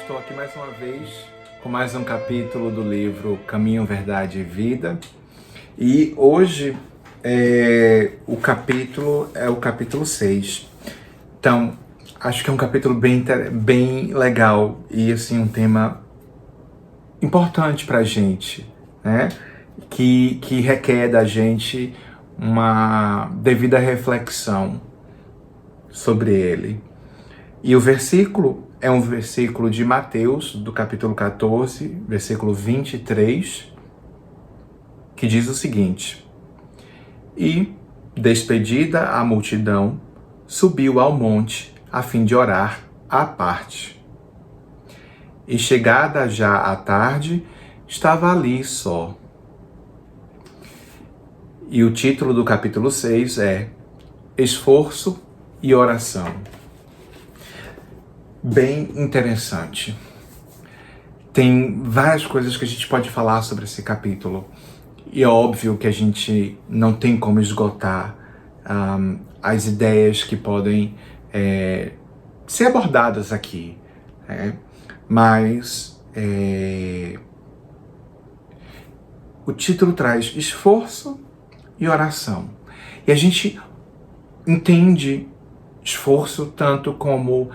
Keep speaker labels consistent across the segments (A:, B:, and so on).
A: estou aqui mais uma vez com mais um capítulo do livro Caminho, Verdade e Vida. E hoje o capítulo 6. Então, acho que é um capítulo bem legal e assim, um tema importante pra gente, né? Que requer da gente uma devida reflexão sobre ele. E o versículo é um versículo de Mateus, do capítulo 14, versículo 23, que diz o seguinte: E, despedida a multidão, subiu ao monte a fim de orar à parte. E chegada já a tarde, estava ali só. E o título do capítulo 6 é Esforço e Oração. Bem interessante. Tem várias coisas que a gente pode falar sobre esse capítulo. E é óbvio que a gente não tem como esgotar as ideias que podem ser abordadas aqui. Mas o título traz esforço e oração. E a gente entende esforço tanto como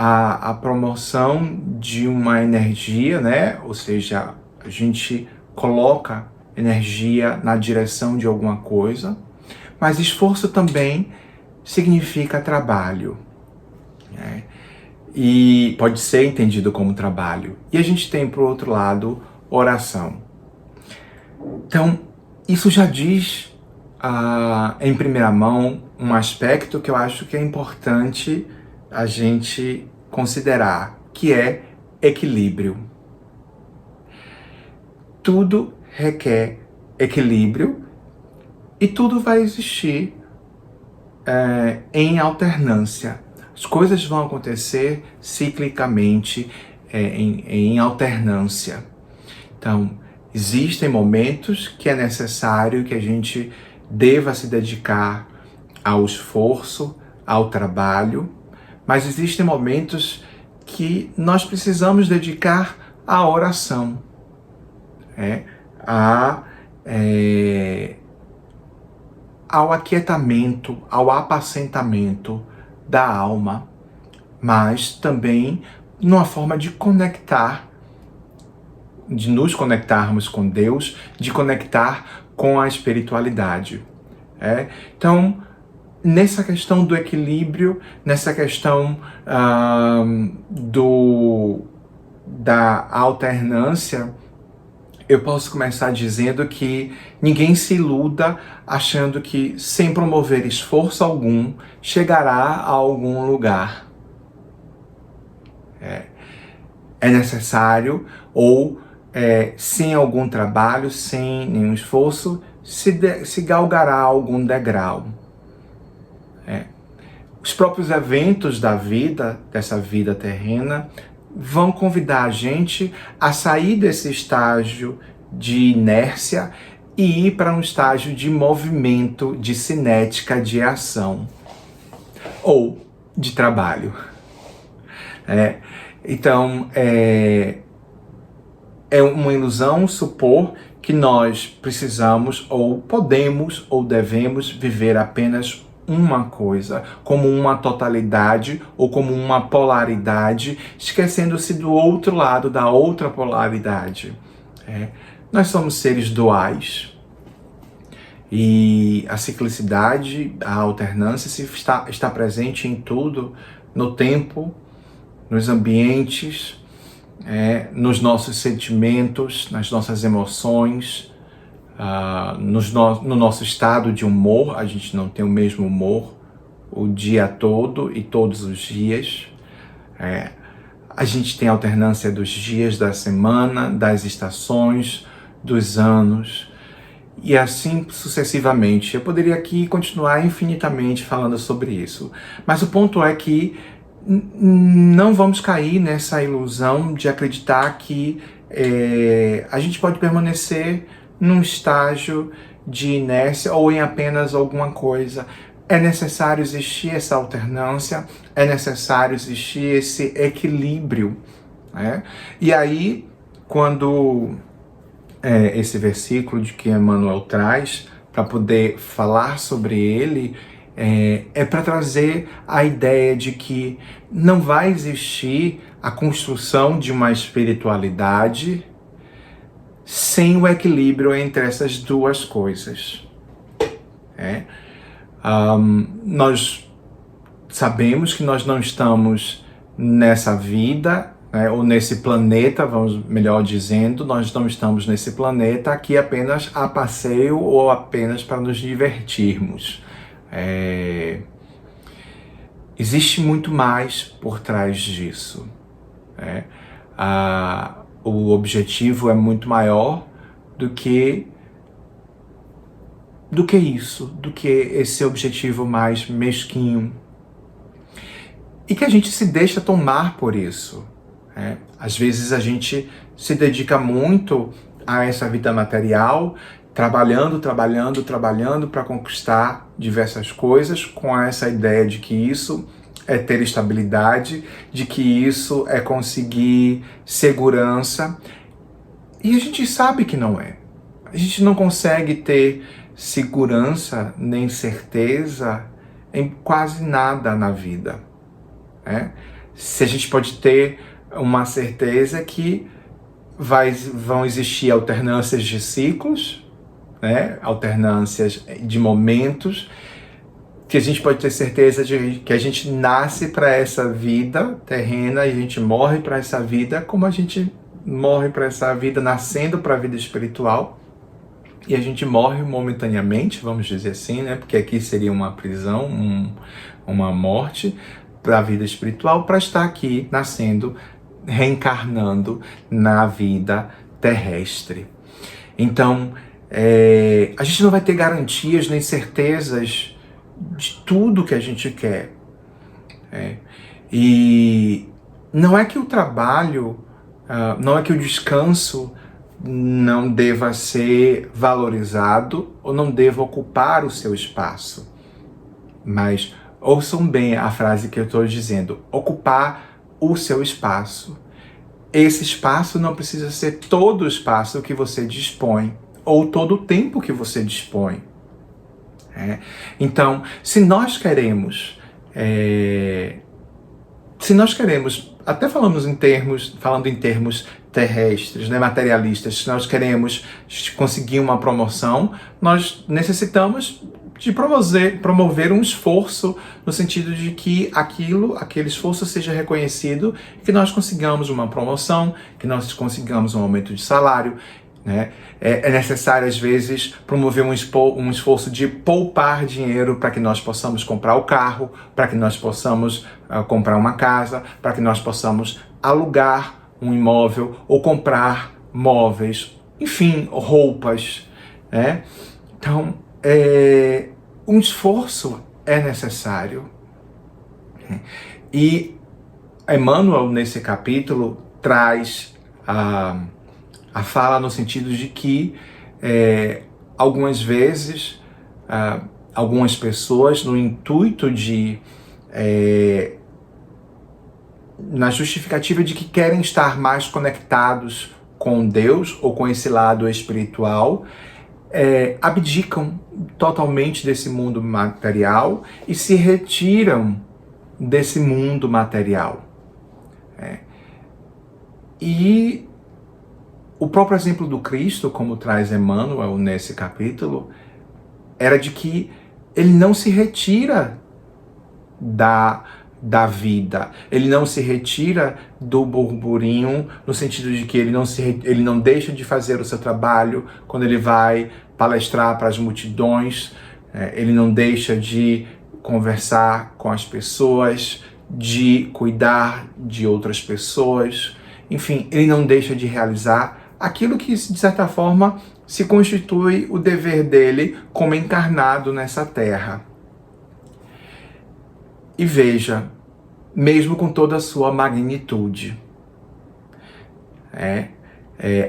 A: a promoção de uma energia, né? Ou seja, a gente coloca energia na direção de alguma coisa, mas esforço também significa trabalho, né? E pode ser entendido como trabalho. E a gente tem, por outro lado, oração. Então, isso já diz em primeira mão um aspecto que eu acho que é importante a gente considerar, que é equilíbrio. Tudo requer equilíbrio e tudo vai existir em alternância. As coisas vão acontecer ciclicamente, em alternância. Então, existem momentos que é necessário que a gente deva se dedicar ao esforço, ao trabalho, mas existem momentos que nós precisamos dedicar à oração, ao aquietamento, ao apacentamento da alma, mas também numa forma de conectar, de nos conectarmos com Deus, de conectar com a espiritualidade. Então, nessa questão do equilíbrio, nessa questão da alternância, eu posso começar dizendo que ninguém se iluda achando que, sem promover esforço algum, chegará a algum lugar. É necessário, ou sem algum trabalho, sem nenhum esforço, se galgará algum degrau. Os próprios eventos da vida, dessa vida terrena, vão convidar a gente a sair desse estágio de inércia e ir para um estágio de movimento, de cinética, de ação ou de trabalho. Então, é uma ilusão supor que nós precisamos, ou podemos, ou devemos viver apenas uma coisa, como uma totalidade ou como uma polaridade, esquecendo-se do outro lado, da outra polaridade. Nós somos seres duais. E a ciclicidade, a alternância está presente em tudo, no tempo, nos ambientes, nos nossos sentimentos, nas nossas emoções, no nosso estado de humor. A gente não tem o mesmo humor o dia todo e todos os dias. A gente tem alternância dos dias da semana, das estações, dos anos e assim sucessivamente. Eu poderia aqui continuar infinitamente falando sobre isso, mas o ponto é que não vamos cair nessa ilusão de acreditar que a gente pode permanecer num estágio de inércia ou em apenas alguma coisa. É necessário existir essa alternância, é necessário existir esse equilíbrio né? E aí, quando esse versículo de que Emmanuel traz, para poder falar sobre ele, para trazer a ideia de que não vai existir a construção de uma espiritualidade sem o equilíbrio entre essas duas coisas. Nós sabemos que nós não estamos nessa vida, ou nesse planeta, vamos melhor dizendo, nós não estamos nesse planeta aqui apenas a passeio ou apenas para nos divertirmos. Existe muito mais por trás disso. O objetivo é muito maior do que isso, do que esse objetivo mais mesquinho. E que a gente se deixa tomar por isso. Às vezes a gente se dedica muito a essa vida material, trabalhando para conquistar diversas coisas, com essa ideia de que isso é ter estabilidade, de que isso é conseguir segurança. E a gente sabe que não é. A gente não consegue ter segurança nem certeza em quase nada na vida. Se a gente pode ter uma certeza que vão existir alternâncias de ciclos, alternâncias de momentos, que a gente pode ter certeza de que a gente nasce para essa vida terrena e a gente morre para essa vida, como a gente morre para essa vida nascendo para a vida espiritual, e a gente morre momentaneamente, vamos dizer assim, porque aqui seria uma prisão, uma morte para a vida espiritual, para estar aqui nascendo, reencarnando na vida terrestre. Então, a gente não vai ter garantias nem certezas de tudo que a gente quer. E não é que o trabalho, não é que o descanso não deva ser valorizado ou não deva ocupar o seu espaço. Mas ouçam bem a frase que eu estou dizendo: ocupar o seu espaço. Esse espaço não precisa ser todo o espaço que você dispõe, ou todo o tempo que você dispõe. Então, se nós queremos, até falando em termos terrestres, materialistas, se nós queremos conseguir uma promoção, nós necessitamos de promover um esforço no sentido de que aquele esforço seja reconhecido, que nós consigamos uma promoção, que nós consigamos um aumento de salário. É necessário, às vezes, promover um esforço de poupar dinheiro para que nós possamos comprar o carro, para que nós possamos comprar uma casa, para que nós possamos alugar um imóvel ou comprar móveis, enfim, roupas. Então, um esforço é necessário. E Emmanuel, nesse capítulo, traz a fala no sentido de que algumas vezes algumas pessoas, no intuito de na justificativa de que querem estar mais conectados com Deus ou com esse lado espiritual, abdicam totalmente desse mundo material e se retiram desse mundo material. E o próprio exemplo do Cristo, como traz Emmanuel nesse capítulo, era de que ele não se retira da vida, ele não se retira do burburinho, no sentido de que ele não deixa de fazer o seu trabalho quando ele vai palestrar para as multidões, ele não deixa de conversar com as pessoas, de cuidar de outras pessoas, enfim, ele não deixa de realizar aquilo que, de certa forma, se constitui o dever dele como encarnado nessa terra. E veja, mesmo com toda a sua magnitude,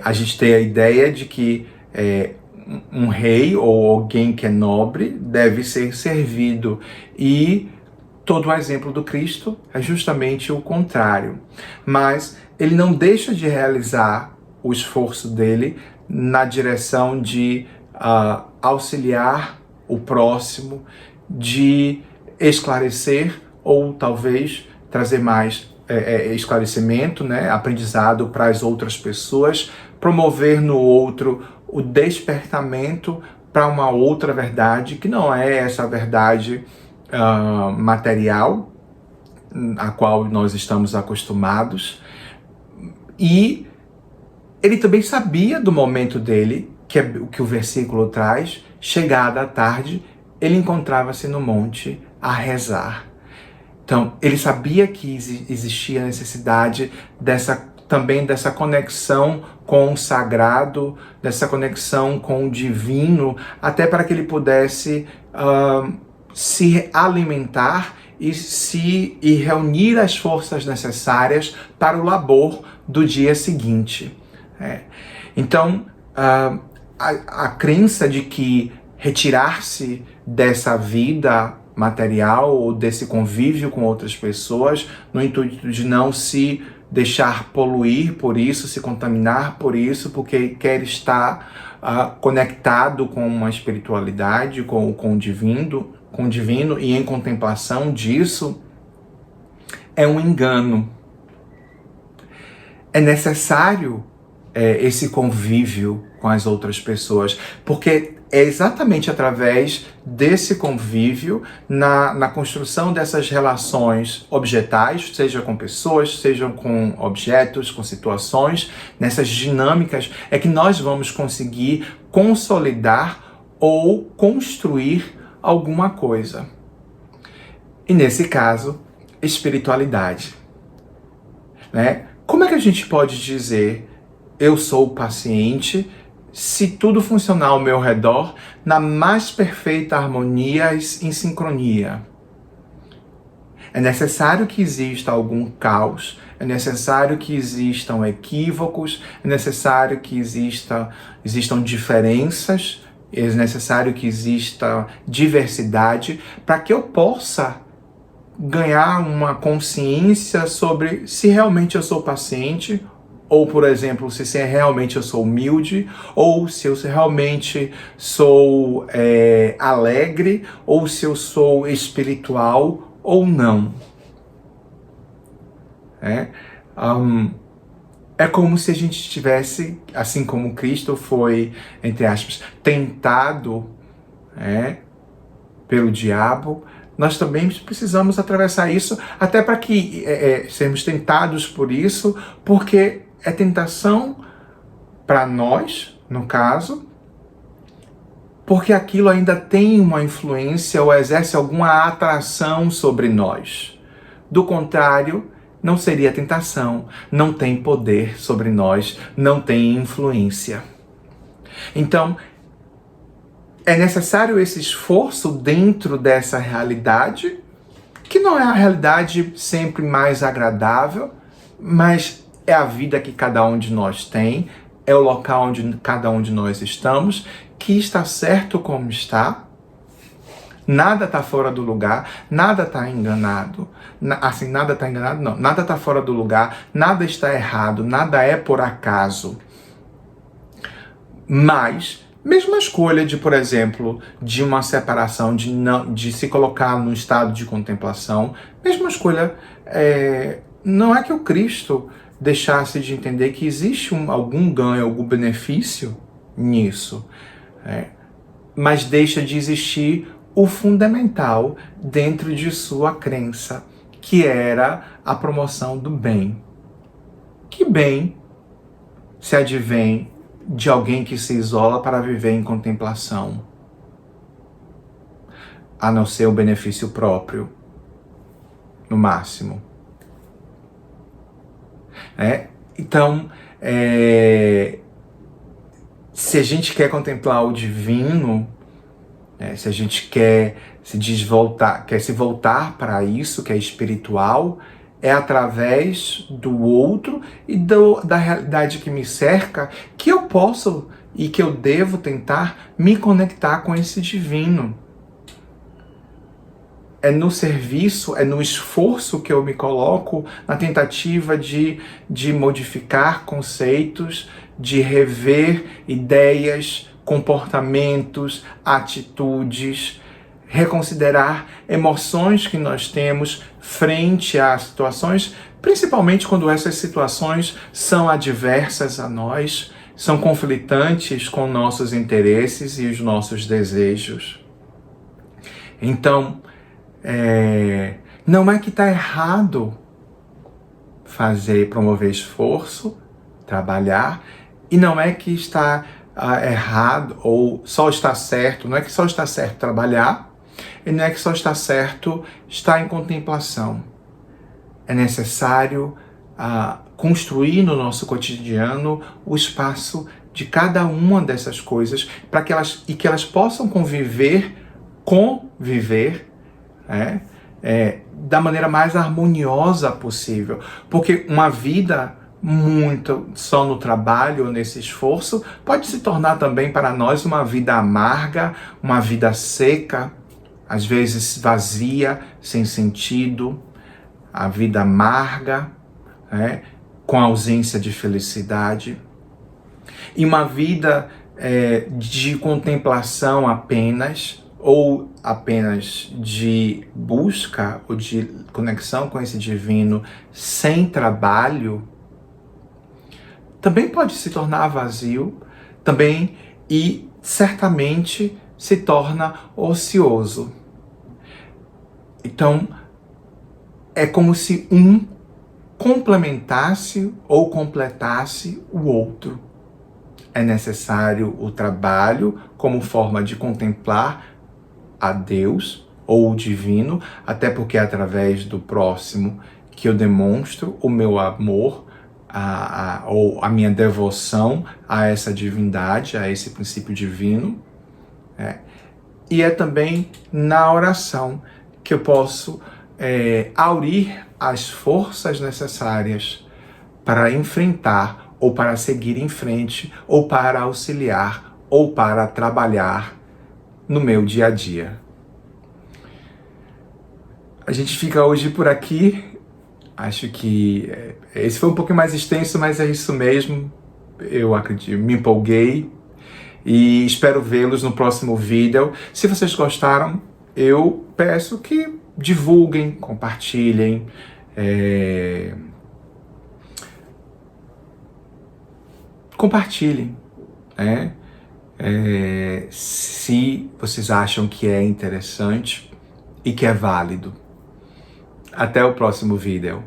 A: a gente tem a ideia de que um rei ou alguém que é nobre deve ser servido, e todo o exemplo do Cristo é justamente o contrário. Mas ele não deixa de realizar o esforço dele na direção de auxiliar o próximo, de esclarecer ou talvez trazer mais esclarecimento, né, aprendizado para as outras pessoas, promover no outro o despertamento para uma outra verdade, que não é essa verdade material, a qual nós estamos acostumados. E ele também sabia do momento dele, que é o que o versículo traz, chegada a tarde, ele encontrava-se no monte a rezar. Então, ele sabia que existia a necessidade também dessa conexão com o sagrado, dessa conexão com o divino, até para que ele pudesse se alimentar e reunir as forças necessárias para o labor do dia seguinte. Então, a crença de que retirar-se dessa vida material ou desse convívio com outras pessoas, no intuito de não se deixar poluir por isso, se contaminar por isso, porque quer estar conectado com uma espiritualidade, com o divino e em contemplação disso, é um engano. É necessário esse convívio com as outras pessoas, porque é exatamente através desse convívio, na construção dessas relações objetais, seja com pessoas, seja com objetos, com situações, nessas dinâmicas, é que nós vamos conseguir consolidar ou construir alguma coisa. E nesse caso, espiritualidade. Né? Como é que a gente pode dizer eu sou paciente se tudo funcionar ao meu redor na mais perfeita harmonia e em sincronia? É necessário que exista algum caos, é necessário que existam equívocos, é necessário que existam diferenças, é necessário que exista diversidade para que eu possa ganhar uma consciência sobre se realmente eu sou paciente, ou, por exemplo, se realmente eu sou humilde, ou se eu realmente sou alegre, ou se eu sou espiritual ou não. É como se a gente tivesse, assim como Cristo foi, entre aspas, tentado pelo diabo, nós também precisamos atravessar isso, até para que sermos tentados por isso, porque é tentação para nós, no caso, porque aquilo ainda tem uma influência ou exerce alguma atração sobre nós. Do contrário, não seria tentação, não tem poder sobre nós, não tem influência. Então, é necessário esse esforço dentro dessa realidade, que não é a realidade sempre mais agradável, mas é a vida que cada um de nós tem, é o local onde cada um de nós estamos, que está certo como está. Nada está fora do lugar, nada está enganado. Nada está enganado, não. Nada está fora do lugar, nada está errado, nada é por acaso. Mas, mesmo a escolha de, por exemplo, de uma separação, de se colocar num estado de contemplação, mesmo a escolha, não é que o Cristo deixasse de entender que existe algum ganho, algum benefício nisso, mas deixa de existir o fundamental dentro de sua crença, que era a promoção do bem. Que bem se advém de alguém que se isola para viver em contemplação, a não ser o benefício próprio, no máximo. Então, se a gente quer contemplar o divino, se a gente quer se voltar para isso que é espiritual, é através do outro e da realidade que me cerca que eu posso e que eu devo tentar me conectar com esse divino. é no serviço, é no esforço que eu me coloco na tentativa de modificar conceitos, de rever ideias, comportamentos, atitudes, reconsiderar emoções que nós temos frente a situações, principalmente quando essas situações são adversas a nós, são conflitantes com nossos interesses e os nossos desejos. Então, não é que está errado promover esforço, trabalhar, e não é que está errado ou só está certo, não é que só está certo trabalhar, e não é que só está certo estar em contemplação. É necessário construir no nosso cotidiano o espaço de cada uma dessas coisas para que elas possam conviver da maneira mais harmoniosa possível. Porque uma vida muito só no trabalho ou nesse esforço pode se tornar também para nós uma vida amarga, uma vida seca, às vezes vazia, sem sentido, a vida amarga, com ausência de felicidade. E uma vida de contemplação apenas, ou apenas de busca ou de conexão com esse divino sem trabalho, também pode se tornar vazio, também, e certamente se torna ocioso. Então, é como se um complementasse ou completasse o outro. É necessário o trabalho como forma de contemplar a Deus ou o divino, até porque é através do próximo que eu demonstro o meu amor ou a minha devoção a essa divindade, a esse princípio divino. E é também na oração que eu posso aurir as forças necessárias para enfrentar ou para seguir em frente ou para auxiliar ou para trabalhar no meu dia a dia. A gente fica hoje por aqui. Acho que esse foi um pouquinho mais extenso, mas é isso mesmo. Eu acredito, me empolguei e espero vê-los no próximo vídeo. Se vocês gostaram, eu peço que divulguem, compartilhem, compartilhem, se vocês acham que é interessante e que é válido. Até o próximo vídeo.